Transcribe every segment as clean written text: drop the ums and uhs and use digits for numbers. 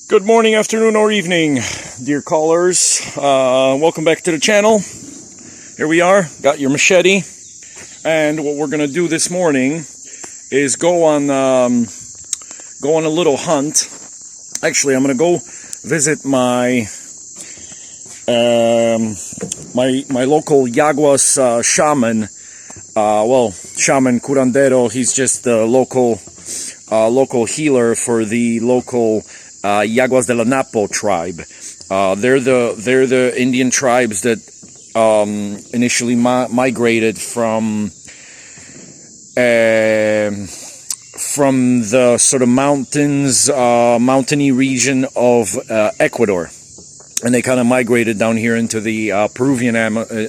Good morning, afternoon, or evening, dear callers. Welcome back to the channel. Here we are, got your machete, and what we're gonna do this morning is go on a little hunt. Actually, I'm gonna go visit my my local Yaguas shaman. Shaman curandero. He's just the local healer for the local Yaguas de la Napo tribe. They're the Indian tribes that initially migrated from the sort of mountainy region of Ecuador, and they kind of migrated down here into the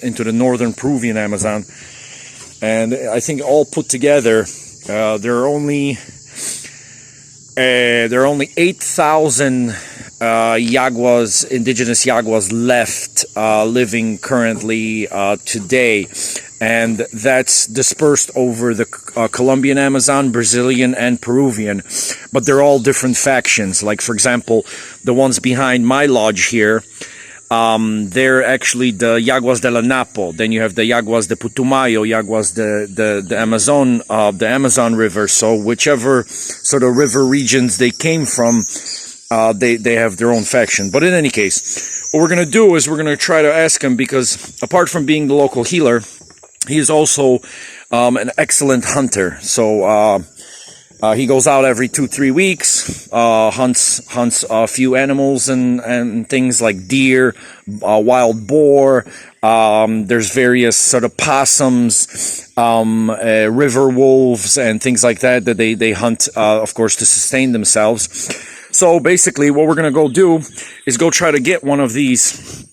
into the northern Peruvian Amazon. And I think all put together, there are only 8,000 Yaguas, indigenous Yaguas left living currently today, and that's dispersed over the Colombian Amazon, Brazilian, and Peruvian. But they're all different factions. Like, for example, the ones behind my lodge here, they're actually the Yaguas de la Napo. Then you have the Yaguas de Putumayo, Yaguas the Amazon River. So whichever sort of river regions they came from, they have their own faction. But in any case, what we're going to do is we're going to try to ask him, because apart from being the local healer, he is also an excellent hunter. So he goes out every 2-3 weeks, hunts a few animals and things like deer, wild boar. There's various sort of possums, river wolves, and things like that they hunt, of course, to sustain themselves. So basically, what we're gonna go do is go try to get one of these,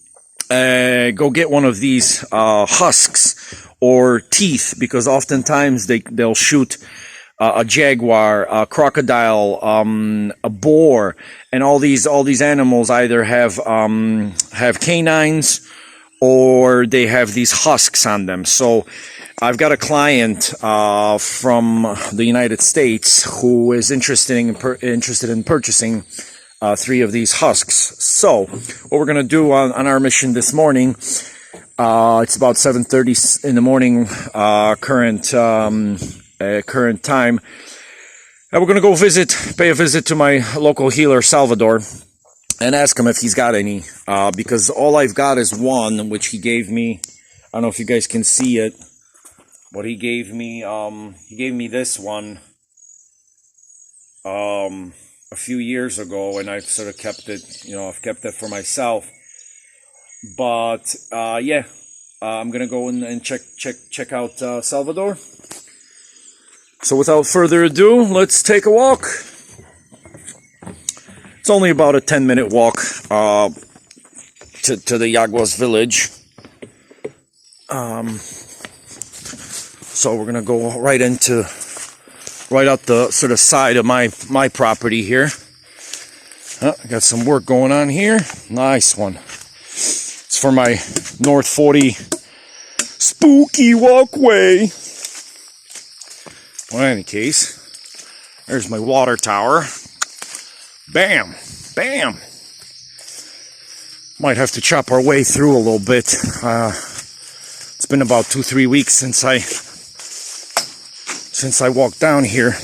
husks or teeth, because oftentimes they'll shoot a jaguar, a crocodile, a boar, and all these animals either have canines or they have these husks on them. So I've got a client from the United States who is interested in purchasing 3 of these husks. So what we're gonna do on our mission this morning, it's about 7:30 in the morning, current time, and we're gonna go pay a visit to my local healer Salvador, and ask him if he's got any, because all I've got is one, which he gave me. I don't know if you guys can see it, but he gave me this one a few years ago, and I've sort of kept it. I've kept it for myself. But yeah, I'm gonna go and check out Salvador. So without further ado, let's take a walk. It's only about a 10-minute walk to the Yaguas village. So we're gonna go right out the sort of side of my property here. I got some work going on here. Nice one. It's for my North 40 spooky walkway. Well, in any case, there's my water tower. Bam! Bam! Might have to chop our way through a little bit. It's been about 2-3 weeks since I walked down here.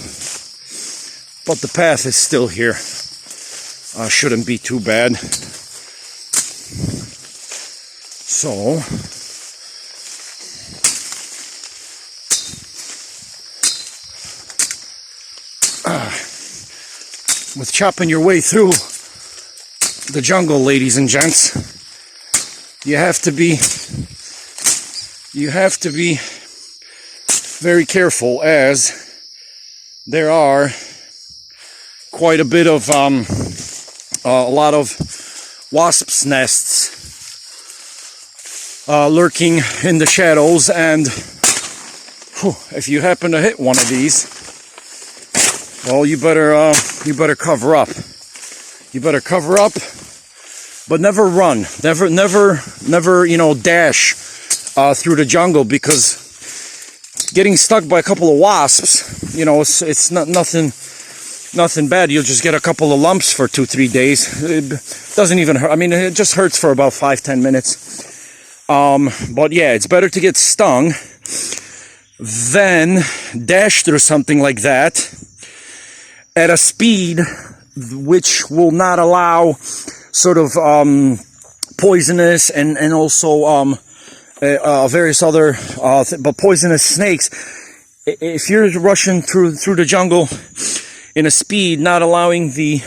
But the path is still here. Shouldn't be too bad. So with chopping your way through the jungle, ladies and gents, you have to be very careful, as there are quite a bit of a lot of wasps' nests lurking in the shadows, and if you happen to hit one of these, well, you better cover up. You better cover up, but never run. Never, dash through the jungle, because getting stuck by a couple of wasps, it's not nothing nothing bad. You'll just get a couple of lumps for 2-3 days. It doesn't even hurt. I mean, it just hurts for about 5-10 minutes. But yeah, it's better to get stung than dash through something like that at a speed which will not allow sort of poisonous and also various other but poisonous snakes. If you're rushing through the jungle in a speed not allowing the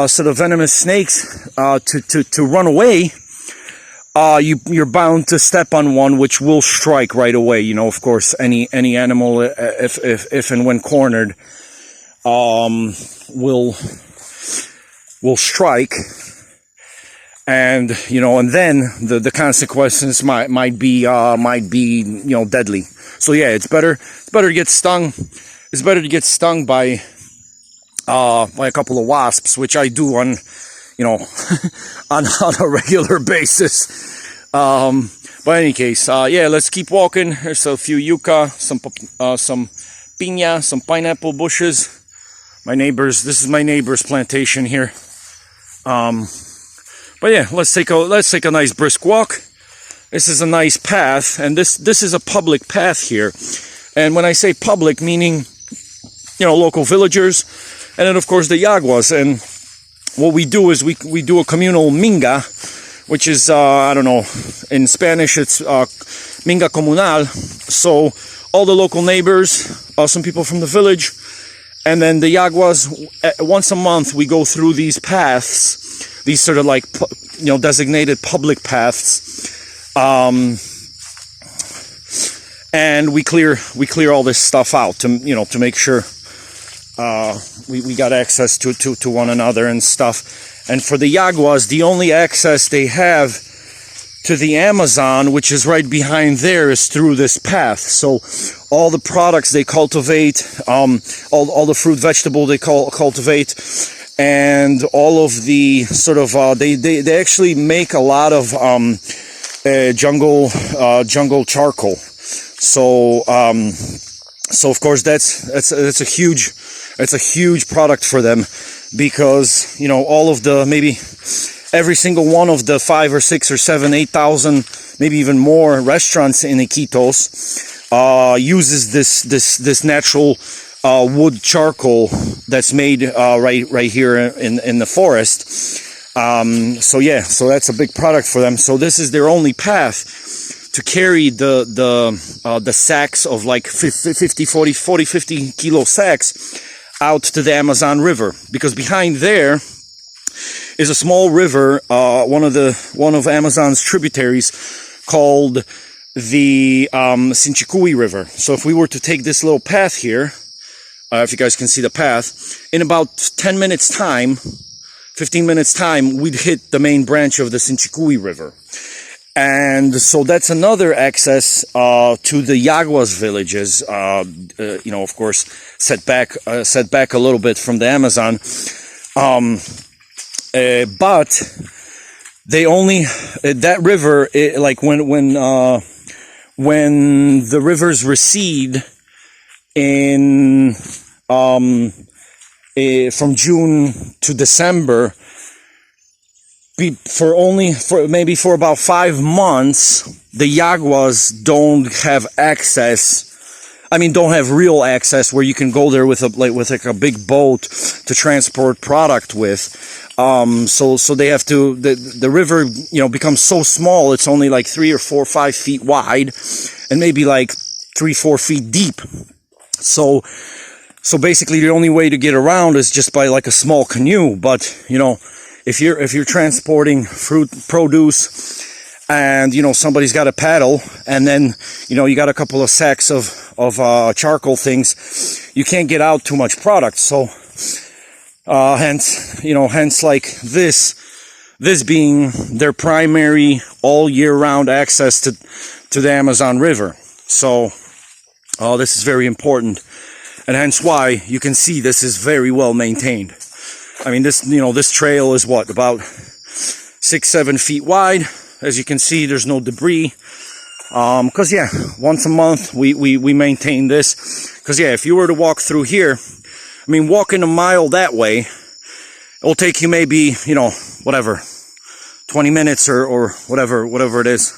sort of venomous snakes to run away, you're bound to step on one which will strike right away. You know, of course, any animal, if and when cornered, will strike, and you know, and then the consequences might be you know, deadly. So yeah, it's better to get stung. It's better to get stung by a couple of wasps, which I do on, you know, on a regular basis. But in any case, yeah, let's keep walking. There's a few yucca, some piña, some pineapple bushes. This is my neighbor's plantation here. But yeah, let's take a nice brisk walk. This is a nice path, and this is a public path here. And when I say public, meaning, you know, local villagers, and then of course the Yaguas. And what we do is we do a communal minga, which is I don't know, in Spanish it's minga comunal. So all the local neighbors, some people from the village, and then the Yaguas, once a month we go through these paths, these sort of like, you know, designated public paths, and we clear all this stuff out to, you know, to make sure we got access to one another and stuff. And for the Yaguas, the only access they have to the Amazon, which is right behind there, is through this path. So all the products they cultivate, all the fruit, vegetable they cultivate, and all of the sort of they actually make a lot of jungle charcoal. So so of course that's a huge product for them, because, you know, all of the, maybe every single one of the 5 or 6 or 7, 8,000, maybe even more restaurants in Iquitos uses this natural wood charcoal that's made right here in the forest. So yeah, so that's a big product for them. So this is their only path to carry the sacks of like 50 kilo sacks out to the Amazon River, because behind there is a small river, one of Amazon's tributaries, called the Sinchicui River. So if we were to take this little path here, if you guys can see the path, in about 10 minutes time, 15 minutes time, we'd hit the main branch of the Sinchicui River. And so that's another access to the Yaguas villages, you know, of course, set back a little bit from the Amazon. But they only, that river, like when the rivers recede in from June to December, for about 5 months, the Yaguas don't have access. I mean, don't have real access where you can go there with a big boat to transport product with. So they have to, the river, you know, becomes so small, it's only like 3 or 4 or 5 feet wide, and maybe like 3-4 feet deep. So basically the only way to get around is just by like a small canoe. But, you know, if you're transporting fruit, produce, and, you know, somebody's got a paddle, and then, you know, you got a couple of sacks of charcoal things, you can't get out too much product. So hence like this being their primary all year round access to the Amazon River. So this is very important, and hence why you can see this is very well maintained. I mean, this trail is what, about 6-7 feet wide. As you can see, there's no debris. Because once a month we maintain this. Because if you were to walk through here, I mean, walking a mile that way, it'll take you maybe, whatever, 20 minutes or whatever it is.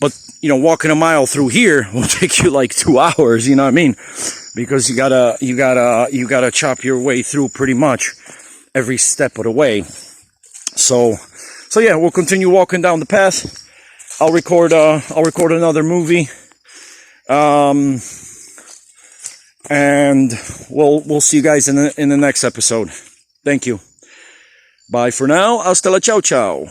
But, walking a mile through here will take you like 2 hours, you know what I mean? Because you gotta chop your way through pretty much every step of the way. So yeah, we'll continue walking down the path. I'll record another movie. And we'll see you guys in the next episode. Thank you. Bye for now. Hasta la ciao ciao.